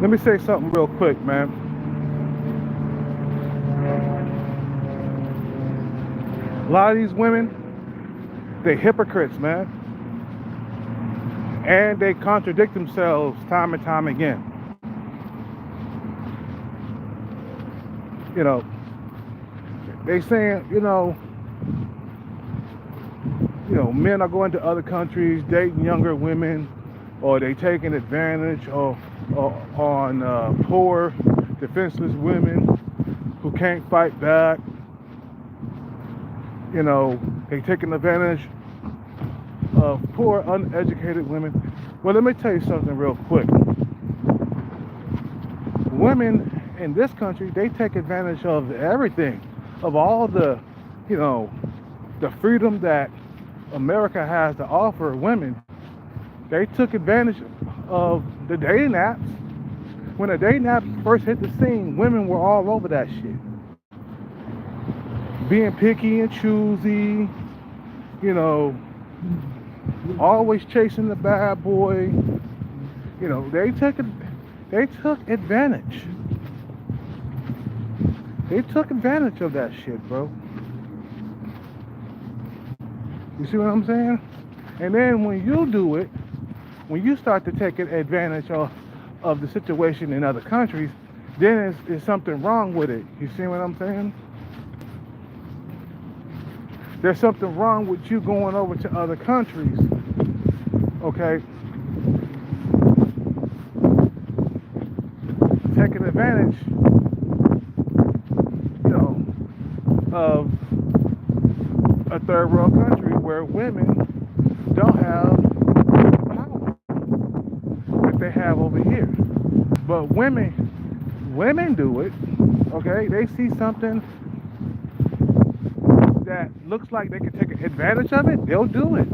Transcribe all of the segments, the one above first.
Let me say something real quick, man. A lot of these women, they hypocrites, man. And they contradict themselves time and time again. You know, they saying, men are going to other countries, dating younger women, or they taking advantage on poor, defenseless women who can't fight back. They taking advantage of poor, uneducated women. Well, let me tell you something real quick. Women in this country, they take advantage of everything, of all the freedom that America has to offer women. They took advantage of the dating apps. When the dating apps first hit the scene, women were all over that shit. Being picky and choosy, always chasing the bad boy. They took advantage. They took advantage of that shit, bro. You see what I'm saying? And then when you do it, when you start to take advantage of the situation in other countries, then there's something wrong with it. You see what I'm saying? There's something wrong with you going over to other countries, okay? Taking advantage, of a third world country where women don't have power that they have over here. But women do it, okay? They see something that looks like they can take advantage of it, they'll do it.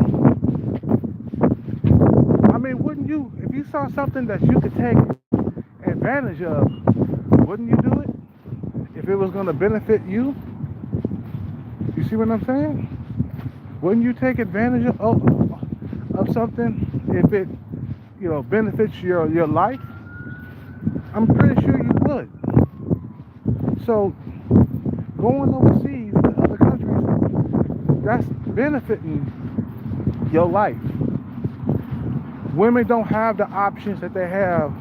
I mean, wouldn't you, if you saw something that you could take advantage of, wouldn't you do it? If it was going to benefit you? You see what I'm saying? Wouldn't you take advantage of something if it, benefits your life? I'm pretty sure you would. So, going overseas to other countries, that's benefiting your life. Women don't have the options that they have,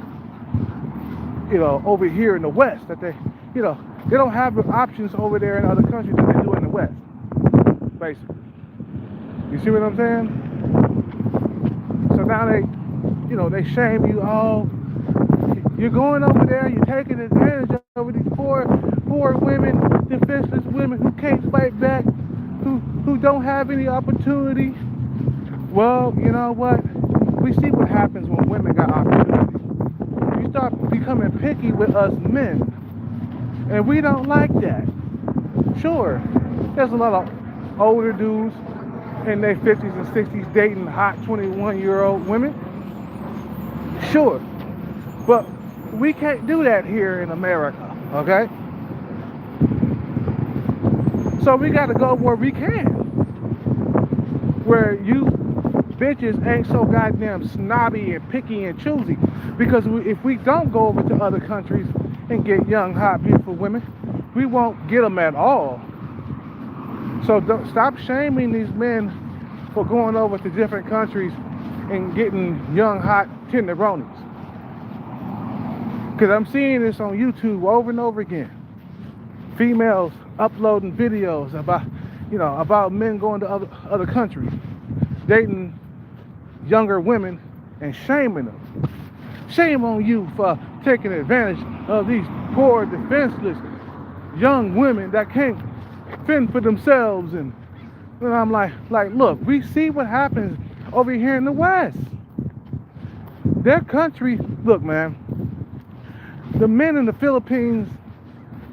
over here in the West. That they don't have the options over there in other countries that they do in the West. Basically, you see what I'm saying? So now they shame you. Oh, you're going over there, you're taking advantage over these poor women, defenseless women who can't fight back, who don't have any opportunity. Well, you know what? We see what happens when women got opportunity. You start becoming picky with us men, and we don't like that. Sure, there's a lot of older dudes in their 50s and 60s dating hot 21-year-old women. Sure, but we can't do that here in America, okay? So we got to go where we can, where you bitches ain't so goddamn snobby and picky and choosy. Because if we don't go over to other countries and get young, hot, beautiful women, we won't get them at all. So stop shaming these men for going over to different countries and getting young, hot tenderonis. Because I'm seeing this on YouTube over and over again. Females uploading videos about men going to other countries, dating younger women and shaming them. Shame on you for taking advantage of these poor, defenseless young women that can't fend for themselves. And I'm like, look, we see what happens over here in the West. Their country, look, man, the men in the Philippines,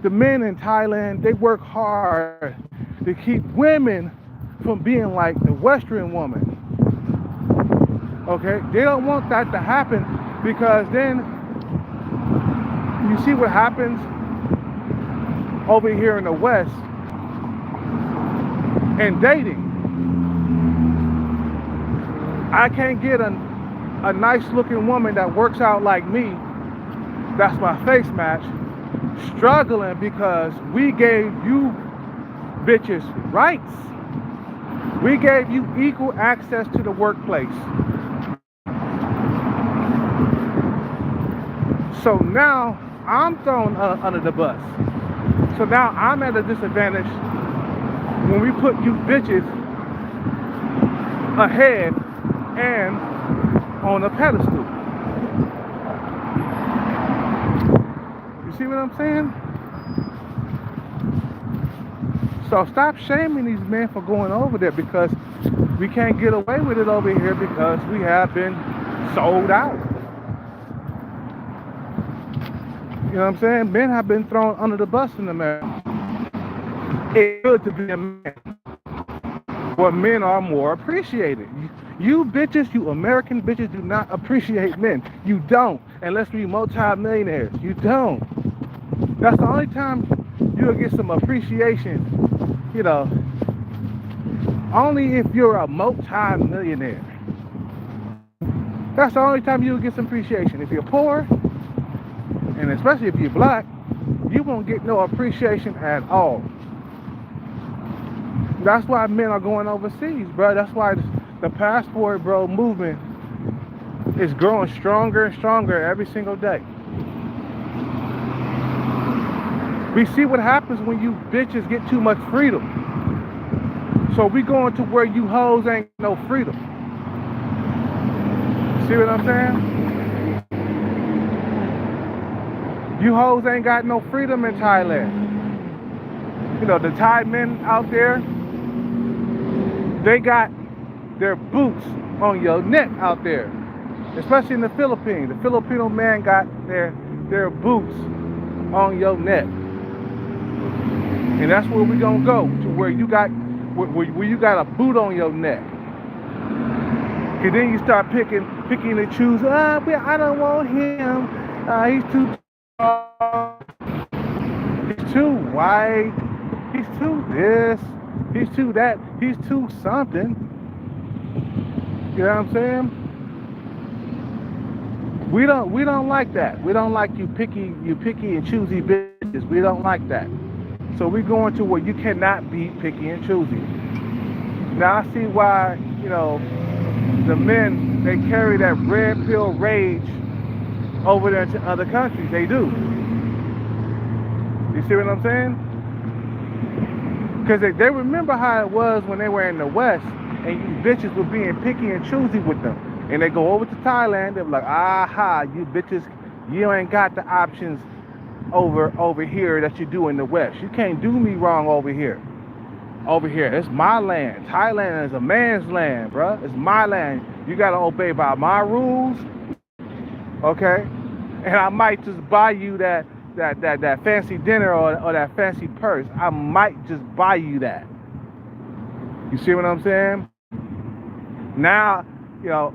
the men in Thailand, they work hard to keep women from being like the Western woman. Okay? They don't want that to happen, because then you see what happens over here in the West and dating. I can't get a nice looking woman that works out like me That's my face match. Struggling because we gave you bitches rights. We gave you equal access to the workplace. So now I'm thrown under the bus. So now I'm at a disadvantage when we put you bitches ahead and on a pedestal. You see what I'm saying? So stop shaming these men for going over there, because we can't get away with it over here because we have been sold out. You know what I'm saying? Men have been thrown under the bus in America. It's good to be a man, but men are more appreciated. You bitches, you American bitches, do not appreciate men. You don't, unless we multi-millionaires. You don't. That's the only time you'll get some appreciation, you know, only if you're a multi-millionaire. That's the only time you'll get some appreciation. If you're poor, and especially if you're black, you won't get no appreciation at all. That's why men are going overseas, bro. That's why the passport, bro, movement is growing stronger and stronger every single day. We see what happens when you bitches get too much freedom. So we going to where you hoes ain't no freedom. See what I'm saying? You hoes ain't got no freedom in Thailand. You know, the Thai men out there, they got their boots on your neck out there. Especially in the Philippines. The Filipino man got their boots on your neck. And that's where we gonna go, to where you got where you got a boot on your neck. And then you start picking and choose. I don't want him. He's too tall. He's too white. He's too this. He's too that. He's too something. You know what I'm saying? We don't like that. We don't like you picky and choosy bitches. We don't like that. So we're going to where you cannot be picky and choosy. Now I see why, you know, the men, they carry that red pill rage over there to other countries. They do. You see what I'm saying? Because they remember how it was when they were in the West and you bitches were being picky and choosy with them. And they go over to Thailand, they're like, aha, you bitches, you ain't got the options over here that you do in the West. You can't do me wrong over here. Over here, it's my land. Thailand is a man's land, bruh. It's my land. You gotta obey by my rules, okay? And I might just buy you that fancy dinner or that fancy purse. I might just buy you that. You see what I'm saying? Now, you know,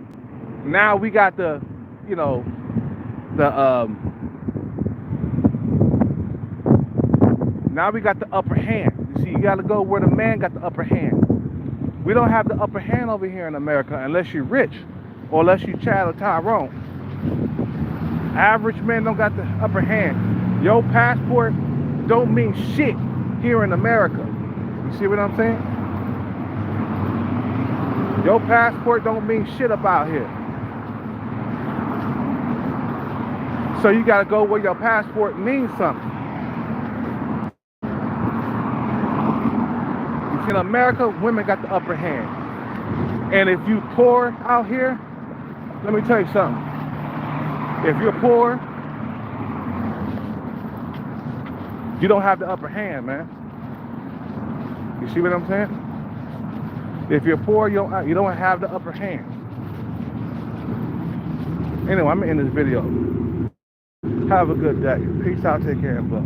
now we got the, you know, now we got the upper hand. You see, you got to go where the man got the upper hand. We don't have the upper hand over here in America unless you're rich or unless you Chad or Tyrone. Average men don't got the upper hand. Your passport don't mean shit here in America. You see what I'm saying? Your passport don't mean shit about here. So you got to go where your passport means something. In America, women got the upper hand. And if you poor out here, let me tell you something. If you're poor, you don't have the upper hand, man. You see what I'm saying? If you're poor, you don't have the upper hand. Anyway, I'm gonna end this video. Have a good day. Peace out. Take care, and bless.